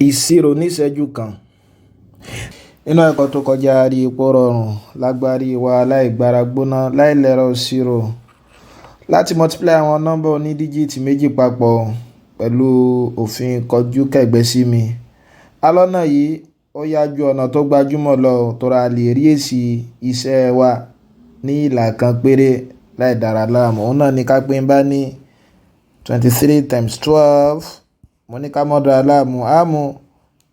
ìṣirò níṣẹ́jú kan. Nínú ẹ̀kọ́ tó kọjá rí ipò rọrùn lágbárí wa láìgbára gbóná láìlẹ́rọ ìṣirò láti multiply àwọn nọ́mbà oní díjìtì méjì papọ̀ pẹ̀lú òfin kọjú kẹ̀gbẹ́ sí mi. Alọ́nà yìí ó yá ju ọ̀nà tó gbajúmọ̀ lọ tóra lè rí èsì iṣẹ́ wa ní ìlà kan péré láì dára láàmú. Òun náà ni ká pín bá ní 23 times 12. Mo ní ká mọ́ dára láàmú. Àmú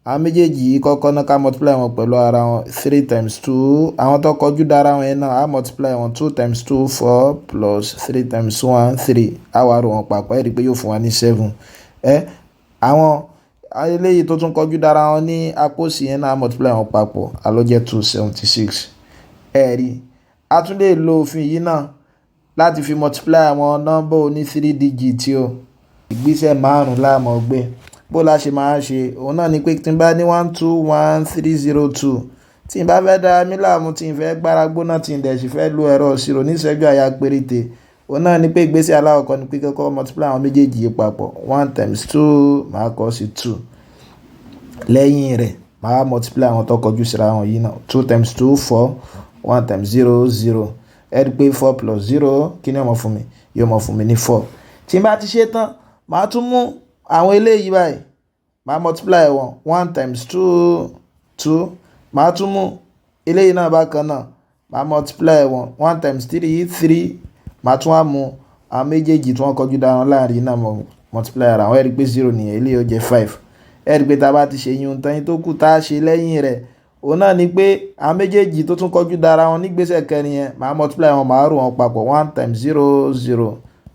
àwọn méjèèjì yìí kọ́kọ́ náà ká multiply wọn pẹ̀lú ara wọn 3 times 2. Àwọn tó kọjú dára wọn yẹn náà á multiply wọn 2 times 2 4 plus 3 times 1 3. Á wá rò wọn papọ̀ ẹ rí i pé yóò fún wa ní 7. Àwọn eléyìí tó tún kọjú dára wọn ní apá òsì yẹn náà á multiply wọn papọ̀ á ló jẹ́ 276. Ẹ rí a tún lè lo òfin yìí náà láti fi multiply àwọn nọ́mbà oní 3 digit o. Ìgbésẹ̀ márùn-ún láàmú ọgbẹ́ bó la ṣe máa ṣe òun náà ni pé tí n bá ní 1 2 1 3 0 2 tí n bá fẹ́ dára mí láàmú tí n fẹ́ gbára gbóná tí n dẹ̀ sì fẹ́ lo ẹ̀rọ ìṣirò níṣẹ́jú àyà péréte òun náà ni pé ìgbésẹ̀ alákọ̀ọ́kọ́ ni pé kọ́kọ́ multiply àwọn méjèèjì yìí papọ̀ 1 times 2 máa kọ sí 2. Lẹ́yìn rẹ̀ máa multiply àwọn tó kọjú síra wọn yìí náà 2 times 2 4 1 times 0 0. Ẹ rí i pé 4 plus 0 kí ni ó máa fún mi? Yóò máa fún mi ní 4. Tí n bá ti ṣe tán màá tún mú àwọn eléyìí báyìí màá multiply wọn 1 times 2 2. Màá tún mú eléyìí náà bákan náà màá multiply wọn 1 times 3 3. Màá tún wá mú àwọn méjèèjì tí wọ́n kọjú dára wọn láàrin náà multiply ara wọn ẹ rí i pé 0 nìyẹn eléyìí ó jẹ́ 5. Ẹ rí i pé tá a bá ti ṣe yín tán yín tó kù tá a ṣe lẹ́yìn rẹ̀ òun náà ni pé àwọn méjèèjì tó tún kọjú dára wọn nígbésẹ̀ kẹrin yẹn màá multiply wọn màá rò wọn papọ̀ 1 times 0 0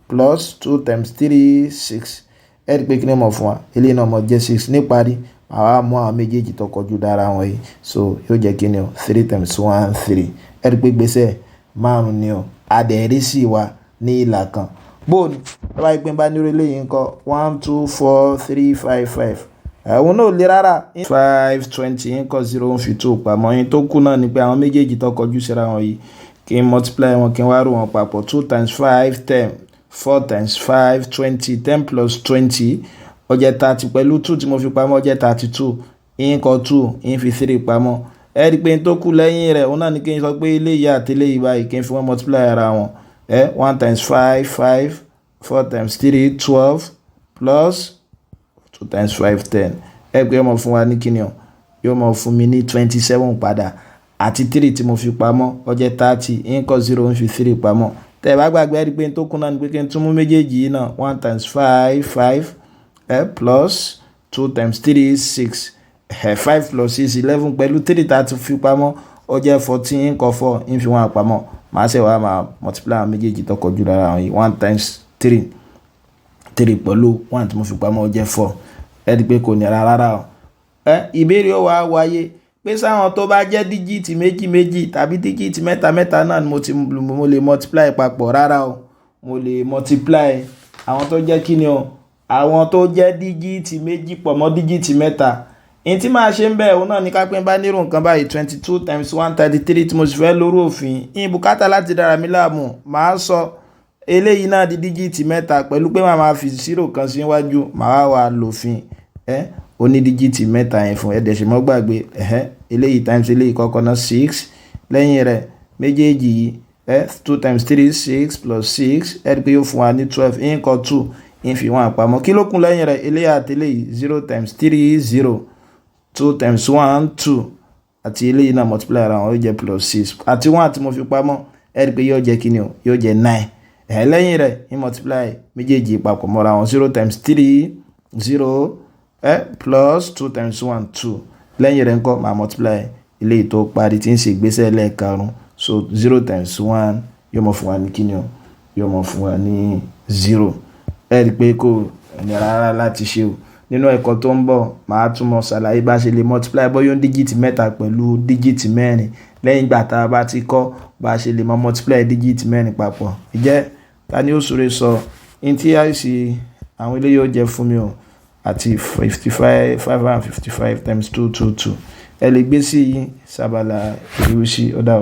plus 2 times 3 6. Ẹ rí i pé kí ni mo fún wa eléyìí náà mo jẹ́ 6. Níparí màá wá mú àwọn méjèèjì tó kọjú dára wọn yìí so yóò jẹ́ kí ni o 3 times 1 3. Ẹ rí i pé gbèsè márùn-ún ni o adẹ̀rí sí wa ní ìlà kan. Bóòlù tó bá yẹ pé bá nírú eléyìí ńkọ́ 1 2 4 3 5 5. Òun náà ò le rárá 5 20 ńkọ́ 0 ń fi 2 pamọ́ yín tó kù náà ni pé àwọn méjèèjì tó kọjú síra wọn yìí kí n multiply wọn kí n wá rò wọn papọ̀ 2 times 5 10 4 times 5 20 10 plus 20 ó jẹ́ 30 pẹ̀lú 2 tí mo fi pamọ́ ó jẹ́ 32. Yín kọ 2 yín fi 3 pamọ́. Ẹ rí i pé tó kù lẹ́yìn rẹ̀ òun náà ni kí n sọ pé eléyìí àti eléyìí báyìí kí n fi wọ́n multiply ara wọn. 1 times 5 5 4 times 3 12 plus 2 times 5 10. Ẹ pé yóò mọ̀ fún wa ní kíni o yóò mọ̀ fún mi ní 27 padà àti 3 tí mo fi pamọ́ ó jẹ́ 30. Yín kọ 0 ń fi 3 pamọ́. Tẹ́ bá gbàgbé ẹ rí i pé tó kù náà ni pé kí n tún mú méjèèjì yìí náà 1 times 5 5 plus 2 times 3 6. 5 plus 6 11 pẹ̀lú 3 tá a ti fi pamọ́ ó jẹ́ 14. Yín kọ 4 yín fi 1 pamọ́. Màá ṣe wá máa multiply àwọn méjèèjì tó kọjú dára wọn yìí 1 times 3 3 pẹ̀lú 1 tí mo fi pamọ́ ó jẹ́ 4. Ẹ rí i pé kò ní rárá o. Ìbéèrè ó wá wáyé pé sáwọn tó bá jẹ́ díjìtì méjì méjì tàbí díjìtì mẹ́ta mẹ́ta náà ni mo lè multiply papọ̀ rárá o. Mo lè multiply àwọn tó jẹ́ kíni o àwọn tó jẹ́ díjìtì méjì pọ̀ mọ́ díjìtì mẹ́ta. Èyí tí máa ṣe ń bẹ̀ òun náà ni ká pín bá nírú nǹkan báyìí 22 times 1 33 tí mo sì fẹ́ lórí òfin. Ìyìn bùkátà láti dára mi láàmú màá sọ eléyìí náà di díjìtì mẹ́ta pẹ̀lú pé màá máa fi 0 kan síwájú màá wá lòfin oní díjìtì mẹ́ta yẹn fún ẹ̀dẹ̀ ṣe mọ́ gbàgbé eléyìí times eléyìí kọ́kọ́ náà 6. Lẹ́yìn rẹ̀ méjèèjì yìí 2 times 3 6 plus 6. Ẹ rí i pé yóò fún wa ní 12. Ìyìn kọ 2 ìyìn fi 1 pamọ́. Kí ló kún lẹ́yìn rẹ̀ eléyìí àti eléyìí 0 times 3 0 2 times 1 2 àti eléyìí náà multiply ara wọn yóò jẹ́ plus 6 àti 1 tí mo fi pamọ́ ẹ rí i pé yóò jẹ́ kíni o yóò jẹ́ 9. Lẹ́yìn rẹ̀ ìyìn multiply méjèèjì papọ̀ mọ́ra wọn 0 times 3 0 plus 2 times 1 2. Lẹ́yìn rẹ̀ ńkọ́ máa multiply eléyìí tó parí tí ń ṣe ìgbésẹ̀ lẹ́ẹ̀karùn-ún so 0 times 1 yóò mọ̀ fún wa ní kíni o yóò mọ̀ fún wa ní 0. Ẹ rí i pé kò ní rárá láti ṣe o. Nínú ẹ̀kọ́ tó ń bọ̀ màá tún mọ̀ ṣàlàyé bá ṣe lè multiply bóyá díjìtì mẹ́ta pẹ̀lú díjìtì mẹ́rin lẹ́yìn ìgbà tá a bá ti kọ́ bá ṣe lè mọ̀ multiply díjìtì mẹ́rin papọ̀. Ìjẹ́ ta ni ó súre sọ ní tí àìsí àwọn eléyìí ó jẹ́ fún mi o àti 55 555 times 2 2 2. Ẹ lè gbé sí sábàlá ìrísí ọ̀dà.